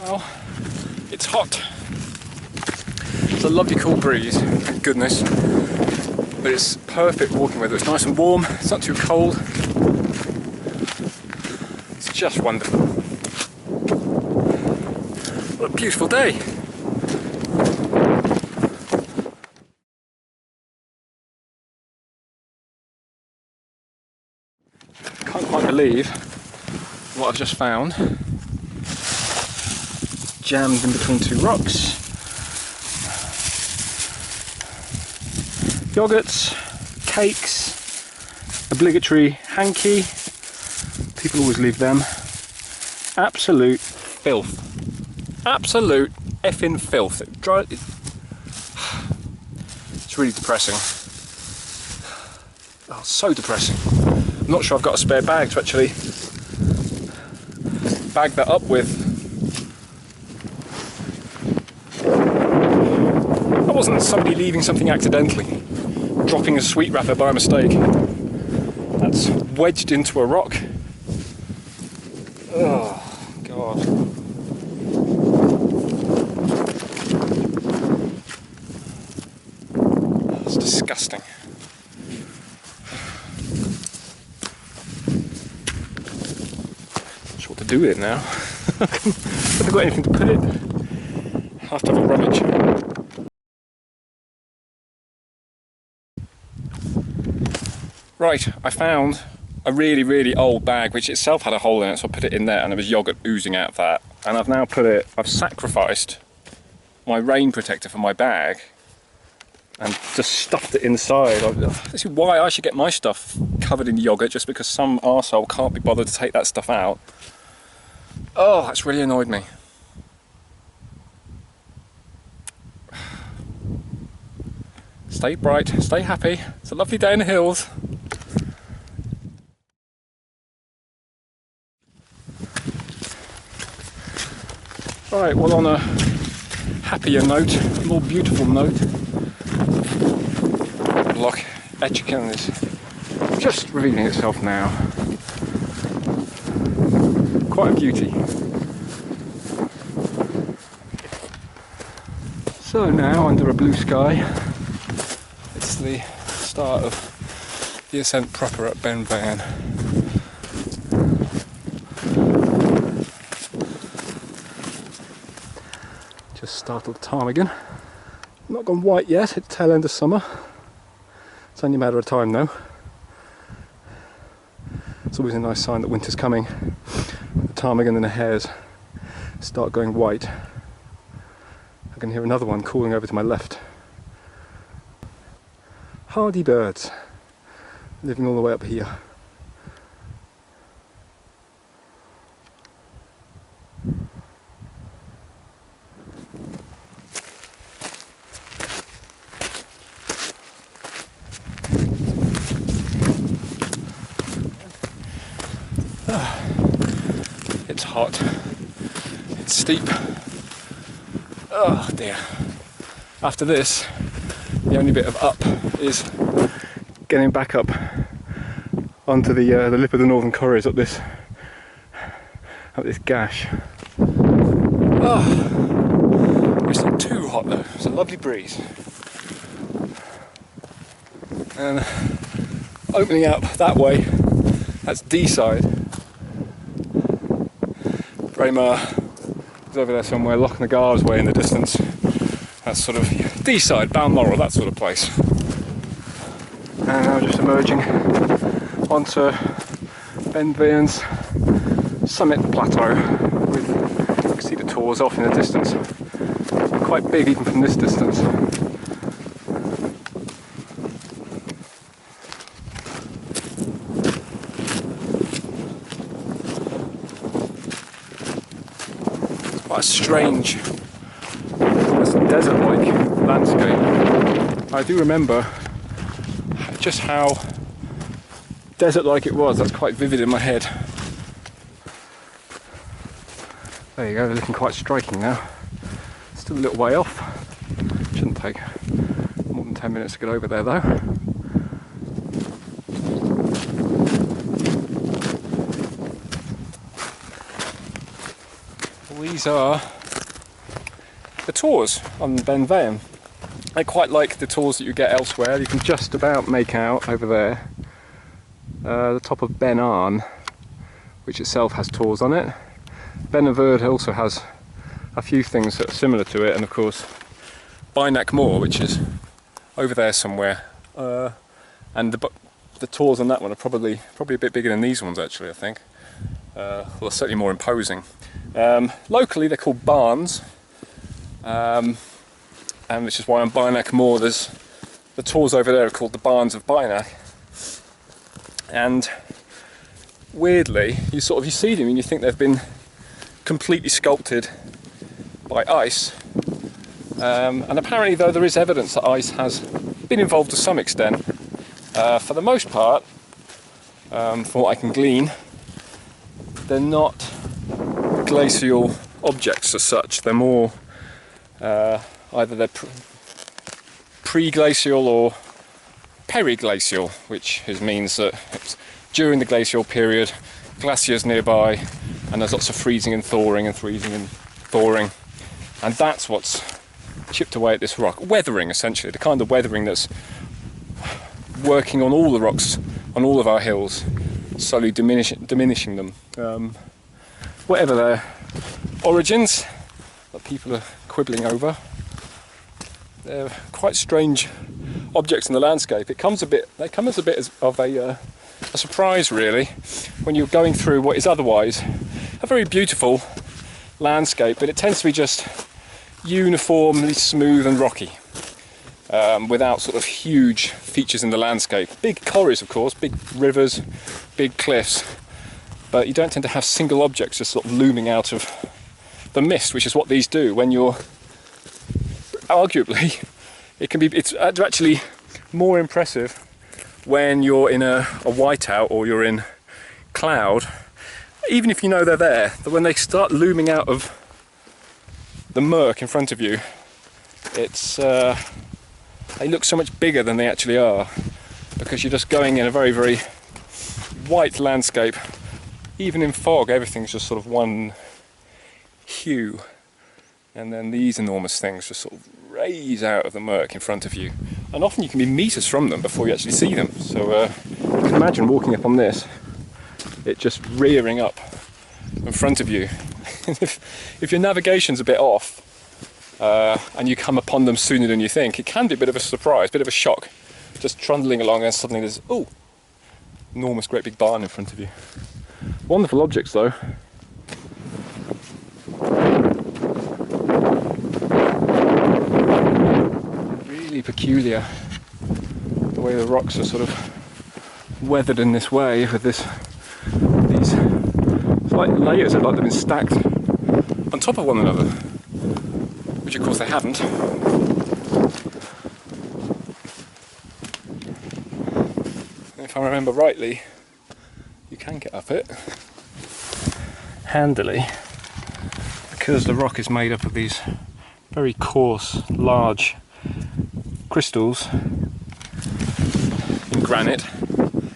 Well, it's hot. It's a lovely cool breeze, thank goodness. But it's perfect walking weather. It's nice and warm, it's not too cold. It's just wonderful. What a beautiful day. Can't quite believe what I've just found. Jammed in between two rocks. Yogurts, cakes, obligatory hanky. People always leave them. Absolute filth. Absolute effing filth. It's really depressing. Oh, so depressing. I'm not sure I've got a spare bag to actually bag that up with. That wasn't somebody leaving something accidentally, dropping a sweet wrapper by mistake. That's wedged into a rock. Oh, God. It's disgusting. Not sure what to do with it now. Have I got anything to put it? I'll have to have a rummage. Right, I found a really, really old bag which itself had a hole in it, so I put it in there and there was yogurt oozing out of that. And I've sacrificed my rain protector for my bag and just stuffed it inside. This is why I should get my stuff covered in yogurt, just because some arsehole can't be bothered to take that stuff out. Oh, that's really annoyed me. Stay bright, stay happy. It's a lovely day in the hills. Right, well, on a happier note, a more beautiful note, Loch Etchican is just revealing itself now. Quite a beauty. So now, under a blue sky, it's the start of the ascent proper at Benvironment. Just started the ptarmigan. Not gone white yet, it's tail end of summer. It's only a matter of time though. It's always a nice sign that winter's coming. The ptarmigan and the hares start going white. I can hear another one calling over to my left. Hardy birds, living all the way up here. It's hot, it's steep. Oh dear. After this, the only bit of up is getting back up onto the lip of the Northern Corries up this gash. Oh, it's not too hot though, it's a lovely breeze. And opening up that way, that's D side. Braemar is over there somewhere, Loch na Gar's way in the distance. That's sort of D side, Balmoral, that sort of place. And now just emerging onto Benvironment's summit plateau. You can see the tors off in the distance. Quite big even from this distance. It's quite a strange, almost desert-like landscape. I do remember just how desert-like it was. That's quite vivid in my head. There you go, they're looking quite striking now. Still a little way off. Shouldn't take more than 10 minutes to get over there though. We these are the tours on Benvironment. I quite like the tours that you get elsewhere. You can just about make out over there the top of Benign, which itself has tours on it. Benvironment also has a few things that are similar to it, and of course Beinn Mheadhoin, which is over there somewhere. And the tours on that one are probably a bit bigger than these ones actually, I think. Well, certainly more imposing. Locally they're called barns, and which is why on Beinn Mheadhoin there's the tours over there are called the Barns of Beinn. And weirdly, you see them and you think they've been completely sculpted by ice. And apparently, though, there is evidence that ice has been involved to some extent. For the most part, from what I can glean, they're not glacial objects as such. They're more either they're pre-glacial or periglacial, which means that it's during the glacial period, glaciers nearby, and there's lots of freezing and thawing and freezing and thawing, and that's what's chipped away at this rock. Weathering, essentially, the kind of weathering that's working on all the rocks on all of our hills, slowly diminishing them. Whatever their origins that people are quibbling over, they're quite strange objects in the landscape. They come as a bit of a surprise, really, when you're going through what is otherwise a very beautiful landscape, but it tends to be just uniformly smooth and rocky, without sort of huge features in the landscape. Big quarries, of course, big rivers, big cliffs, but you don't tend to have single objects just sort of looming out of the mist, which is what these do when you're arguably it's actually more impressive when you're in a whiteout or you're in cloud, even if you know they're there. But when they start looming out of the murk in front of you, it's they look so much bigger than they actually are, because you're just going in a very, very white landscape. Even in fog, everything's just sort of one hue, and then these enormous things just sort of raise out of the murk in front of you, and often you can be meters from them before you actually see them. So you can imagine walking up on this, it just rearing up in front of you. if your navigation's a bit off and you come upon them sooner than you think, it can be a bit of a surprise, a bit of a shock, just trundling along and suddenly there's enormous great big barn in front of you. Wonderful objects though. Really peculiar the way the rocks are sort of weathered in this way, with these slight layers that like they've been stacked on top of one another, which of course they haven't. If I remember rightly, you can get up it handily, because the rock is made up of these very coarse, large crystals in granite.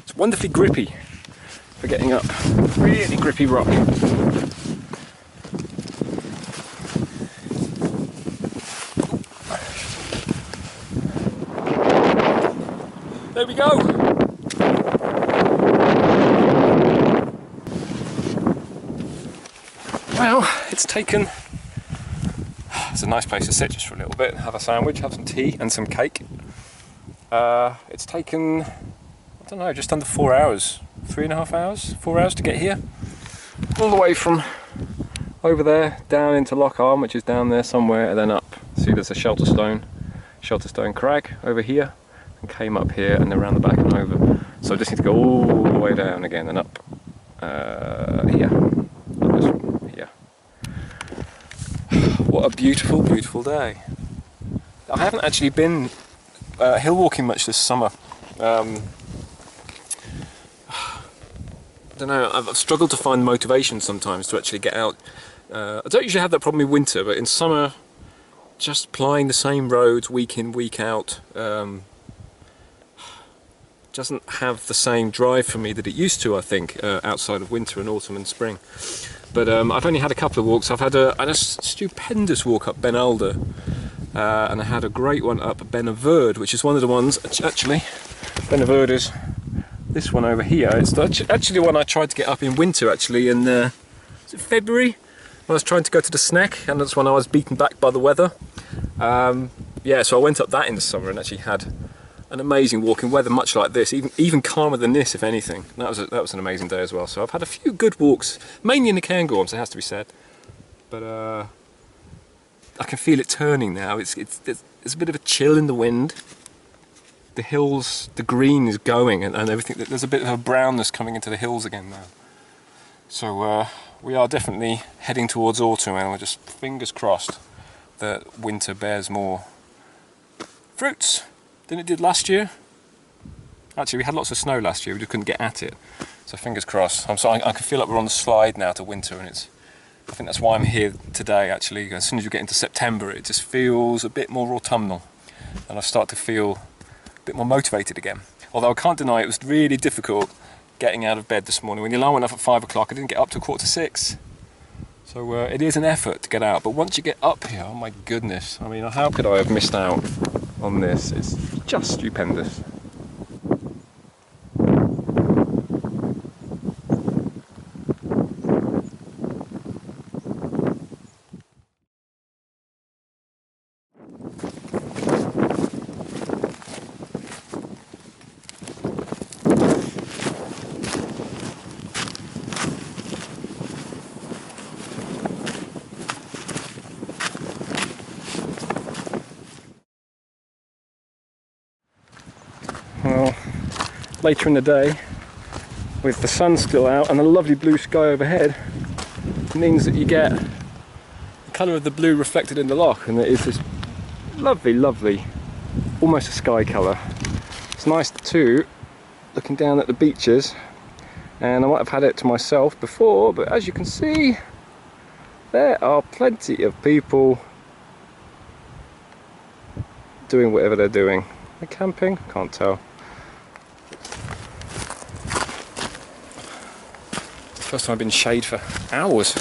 It's wonderfully grippy for getting up. Really grippy rock. There we go. Well, it's taken... It's a nice place to sit just for a little bit, have a sandwich, have some tea and some cake. It's taken, I don't know, just under 4 hours, 3.5 hours, 4 hours to get here. All the way from over there down into Loch Arm, which is down there somewhere, and then up. See, there's a shelter stone crag over here, and came up here and then around the back and over. So I just need to go all the way down again and up here. Here. What a beautiful, beautiful day. I haven't actually been hill walking much this summer. I don't know, I've struggled to find motivation sometimes to actually get out. I don't usually have that problem in winter, but in summer, just plying the same roads week in, week out doesn't have the same drive for me that it used to, I think, outside of winter and autumn and spring. But I've only had a couple of walks. I've had a stupendous walk up Ben Alder, and I had a great one up Benvironment, which is one of the ones, actually, Benvironment is this one over here. It's actually the one I tried to get up in winter, actually, in is it February? I was trying to go to the Sneck, and that's when I was beaten back by the weather. Yeah, so I went up that in the summer and actually had an amazing walk in weather much like this, even calmer than this, if anything. That was an amazing day as well. So I've had a few good walks, mainly in the Cairngorms, it has to be said. But I can feel it turning now. It's a bit of a chill in the wind. The hills, the green is going, and everything. There's a bit of a brownness coming into the hills again now. So we are definitely heading towards autumn, and we're just fingers crossed that winter bears more fruits than it did last year. Actually, we had lots of snow last year, we just couldn't get at it. So fingers crossed. I can feel like we're on the slide now to winter, and I think that's why I'm here today, actually. As soon as you get into September, it just feels a bit more autumnal, and I start to feel a bit more motivated again. Although I can't deny it was really difficult getting out of bed this morning. When the alarm went off at 5 o'clock, I didn't get up till 5:45. So it is an effort to get out, but once you get up here, oh my goodness, I mean, how could I have missed out on this? It's just stupendous. Well, later in the day, with the sun still out and a lovely blue sky overhead, means that you get the colour of the blue reflected in the loch, and it is this lovely, lovely, almost a sky colour. It's nice too, looking down at the beaches, and I might have had it to myself before, but as you can see, there are plenty of people doing whatever they're doing. They're camping? Can't tell. First time I've been in shade for hours.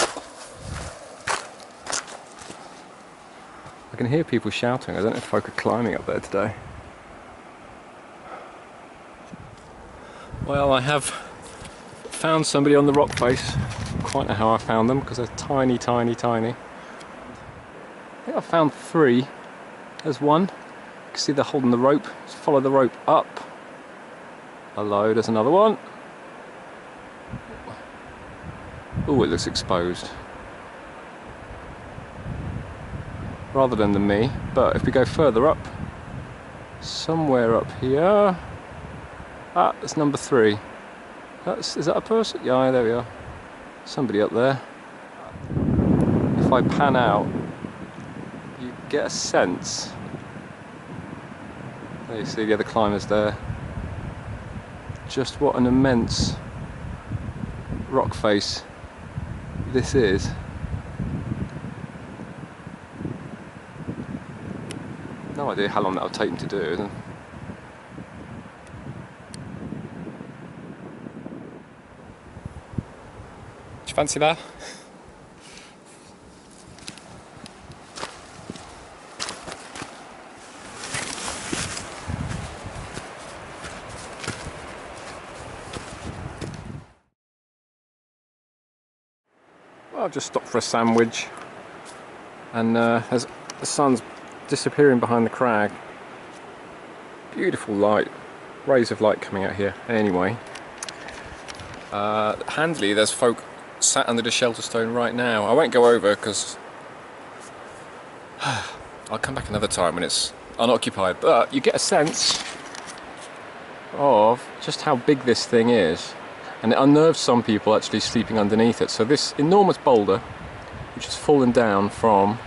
I can hear people shouting. I don't know if folk are climbing up there today. Well, I have found somebody on the rock face. I don't quite know how I found them, because they're tiny, tiny, tiny. I think I found 3. There's one. You can see they're holding the rope. Just follow the rope up. Hello, there's another one. Oh, it looks exposed. Rather than me, but if we go further up, somewhere up here. Ah, that's number 3. Is that a person? Yeah, there we are. Somebody up there. If I pan out, you get a sense. There you see the other climbers there. Just what an immense rock face this is. No idea how long that'll take them to do. Did you fancy that? I've just stopped for a sandwich, and as the sun's disappearing behind the crag, beautiful light, rays of light coming out here. Anyway, handily there's folk sat under the shelter stone right now. I won't go over because I'll come back another time when it's unoccupied, but you get a sense of just how big this thing is. And it unnerves some people actually sleeping underneath it. So this enormous boulder, which has fallen down from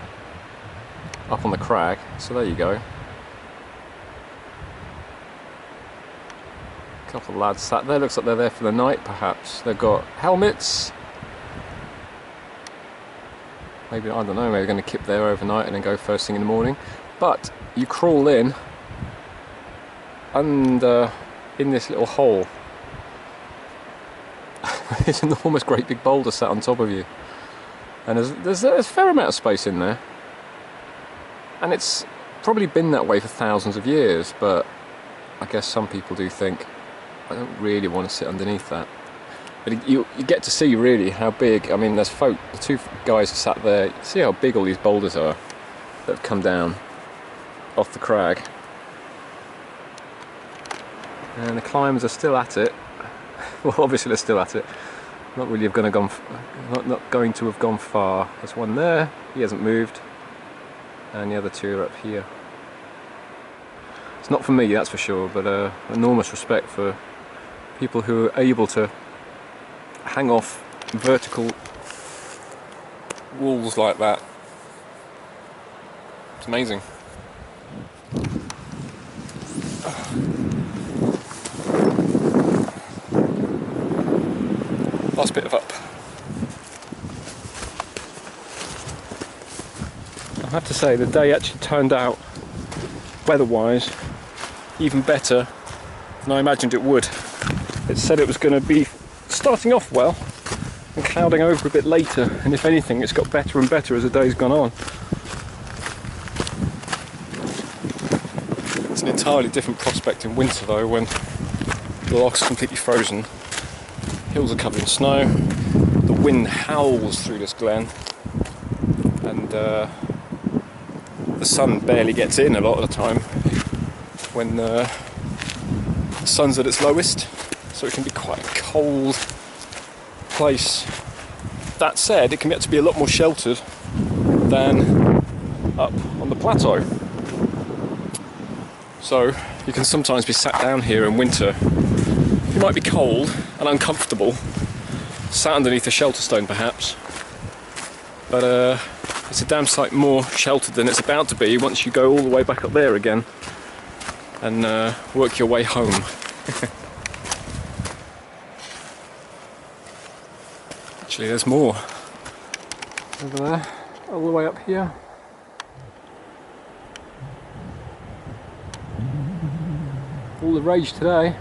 up on the crag, so there you go. A couple of lads sat there, looks like they're there for the night perhaps. They've got helmets. Maybe, I don't know, maybe they're going to keep there overnight and then go first thing in the morning. But you crawl in, and in this little hole, there's an enormous great big boulder sat on top of you. And there's a fair amount of space in there. And it's probably been that way for thousands of years, but I guess some people do think, I don't really want to sit underneath that. But you get to see really how big, I mean there's folk, the two guys who sat there, you see how big all these boulders are that have come down off the crag. And the climbers are still at it. Well, obviously they're still at it. Not really going to have gone far. There's one there, he hasn't moved. And the other two are up here. It's not for me, that's for sure, but enormous respect for people who are able to hang off vertical walls like that. It's amazing. Last bit of up. I have to say the day actually turned out, weather-wise, even better than I imagined it would. It said it was going to be starting off well and clouding over a bit later, and if anything it's got better and better as the day's gone on. It's an entirely different prospect in winter though, when the loch's completely frozen, hills are covered in snow, the wind howls through this glen, and the sun barely gets in a lot of the time when the sun's at its lowest, so it can be quite a cold place. That said, it can get to be a lot more sheltered than up on the plateau. So you can sometimes be sat down here in winter. You might be cold and uncomfortable, sat underneath a shelter stone perhaps, but it's a damn sight more sheltered than it's about to be once you go all the way back up there again and work your way home. Actually, there's more over there, all the way up here. All the rage today.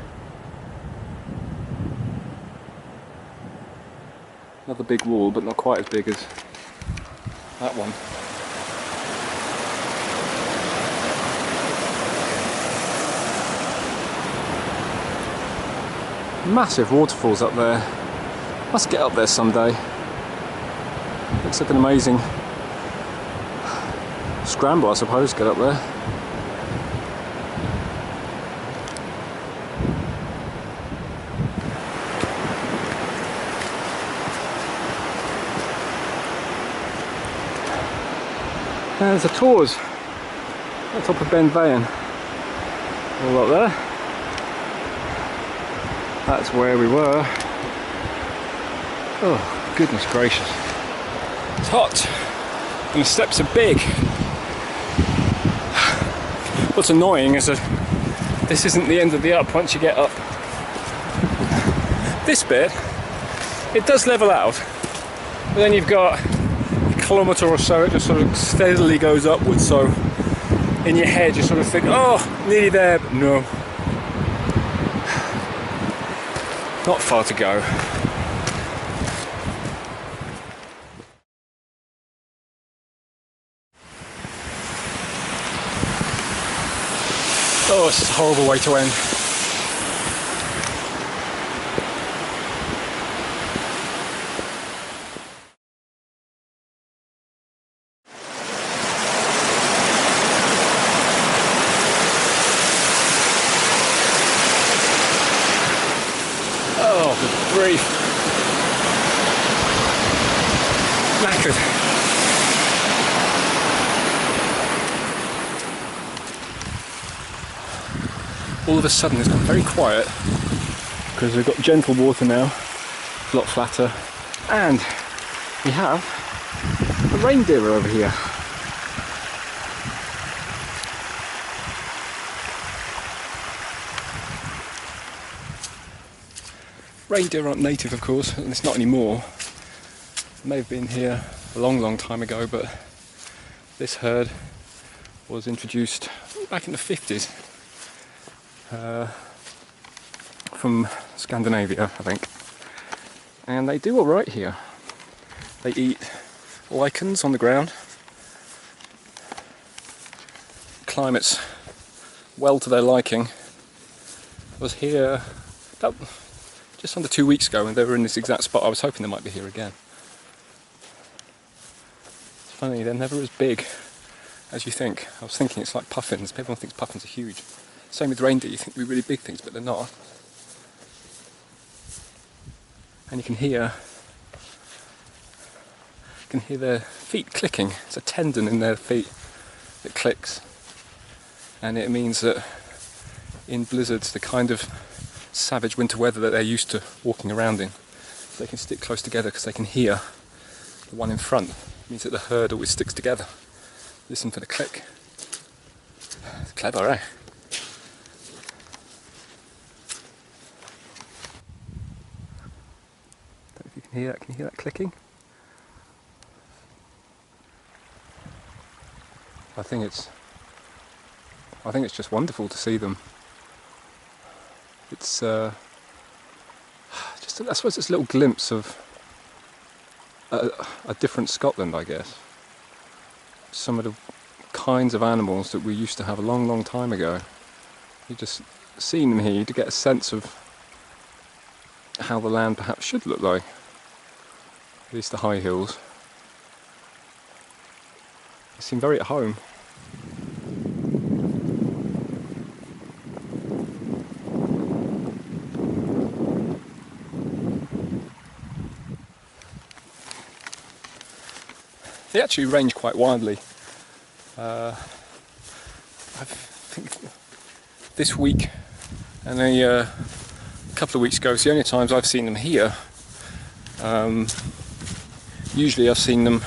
Another big wall, but not quite as big as that one. Massive waterfalls up there. Must get up there someday. Looks like an amazing scramble, I suppose, to get up there. There's the tours at the top of Benvironment. All up there. That's where we were. Oh, goodness gracious. It's hot and the steps are big. What's annoying is that this isn't the end of the up once you get up. This bit, it does level out, but then you've got a kilometre or so, it just sort of steadily goes upwards, so in your head you sort of think, oh, nearly there, but no. Not far to go. Oh, it's a horrible way to end. Oh, good grief. Knackered. All of a sudden it's gone very quiet because we've got gentle water now, a lot flatter, and we have a reindeer over here. Reindeer aren't native, of course, and it's not anymore. They may have been here a long, long time ago, but this herd was introduced back in the 50s. From Scandinavia, I think, and they do all right here. They eat lichens on the ground. Climate's well to their liking. I was here about just under 2 weeks ago and they were in this exact spot. I was hoping they might be here again. It's funny, they're never as big as you think. I was thinking it's like puffins. Everyone thinks puffins are huge. Same with reindeer, you think they're really big things, but they're not. And you can hear their feet clicking. It's a tendon in their feet that clicks. And it means that in blizzards, the kind of savage winter weather that they're used to walking around in, they can stick close together because they can hear the one in front. It means that the herd always sticks together. Listen for the click. It's clever, eh? Don't know if you can hear that. Can you hear that clicking? I think it's just wonderful to see them. It's just, I suppose, it's a little glimpse of a different Scotland, I guess. Some of the kinds of animals that we used to have a long, long time ago. You just seeing them here to get a sense of how the land perhaps should look like. At least the high hills. They seem very at home. They actually range quite widely. I think this week and a couple of weeks ago, it's the only times I've seen them here. Usually I've seen them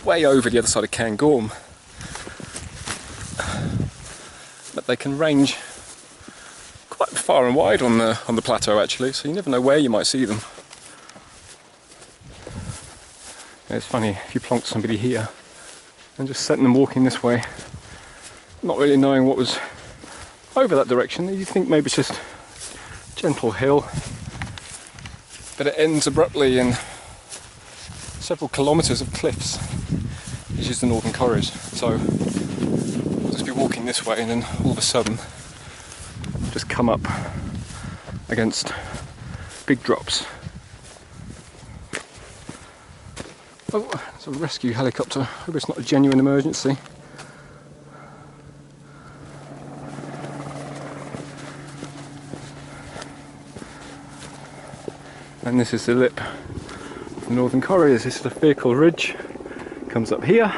way over the other side of Cairngorm. But they can range quite far and wide on the plateau actually, so you never know where you might see them. It's funny, if you plonked somebody here and just setting them walking this way, not really knowing what was over that direction, you'd think maybe it's just a gentle hill, but it ends abruptly in several kilometres of cliffs, which is the Northern Corries. So I'll just be walking this way and then all of a sudden just come up against big drops. Oh, it's a rescue helicopter. Hope it's not a genuine emergency. And this is the lip of the Northern Corries. This is the Fearcall Ridge. Comes up here.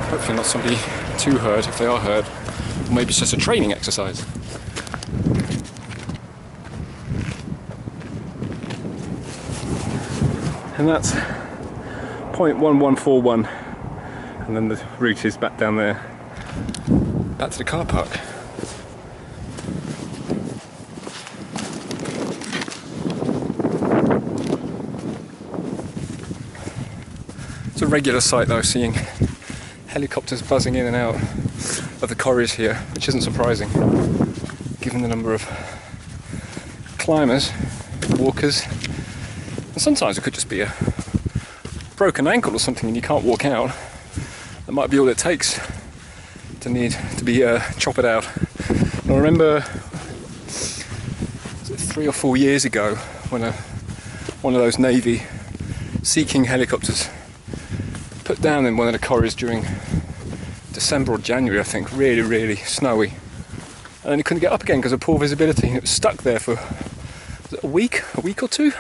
Hopefully not somebody too hurt if they are hurt, or maybe it's just a training exercise. And that's 0.1141, and then the route is back down there, back to the car park. It's a regular sight though, seeing helicopters buzzing in and out of the corries here, which isn't surprising given the number of climbers, walkers, and sometimes it could just be a broken ankle or something and you can't walk out. That might be all it takes to need to be choppered out. And I remember 3 or 4 years ago when one of those Navy Sea King helicopters put down in one of the corries during December or January, I think, really, really snowy. And then it couldn't get up again because of poor visibility. It was stuck there for a week or two.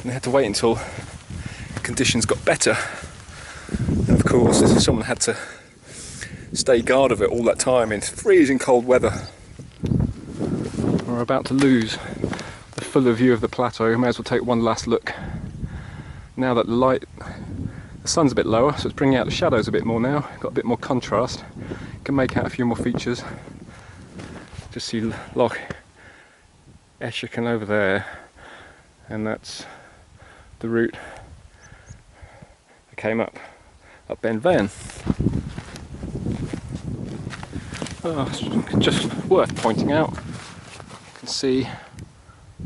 And they had to wait until conditions got better. And of course, someone had to stay guard of it all that time in freezing cold weather. We're about to lose the fuller view of the plateau. May as well take one last look. Now that the sun's a bit lower, so it's bringing out the shadows a bit more now. Got a bit more contrast. Can make out a few more features. Just see Loch Eischicken over there, and that's the route that came up Benvironment. Oh, just worth pointing out. You can see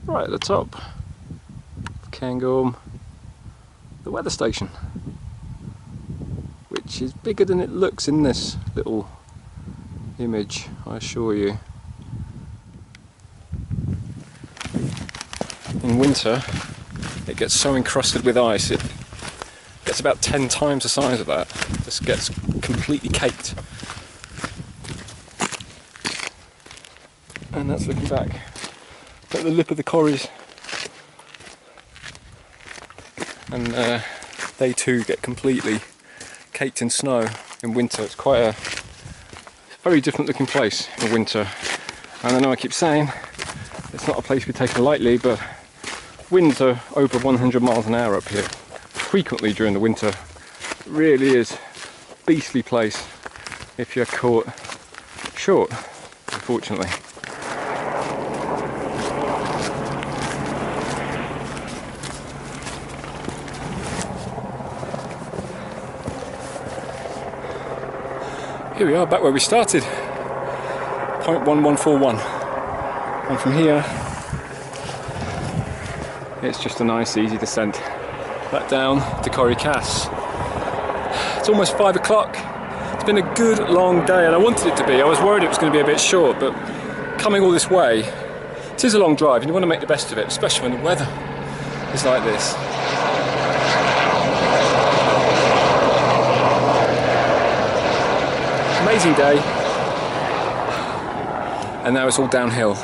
right at the top, Cairngorm, the weather station, which is bigger than it looks in this little image, I assure you. In winter, it gets so encrusted with ice, it gets about 10 times the size of that. This gets completely caked. And that's looking back at the lip of the corries. And they too get completely caked in snow in winter. It's quite a very different looking place in winter. And I know I keep saying it's not a place to be taken lightly, but winds are over 100 miles an hour up here frequently during the winter. It really is a beastly place if you're caught short, unfortunately. Here we are, back where we started, point 1141, and from here it's just a nice easy descent back down to Corrie Cass. It's almost 5 o'clock. It's been a good long day, and I wanted it to be. I was worried it was going to be a bit short, but coming all this way, it is a long drive and you want to make the best of it, especially when the weather is like this. Amazing day, and now it's all downhill.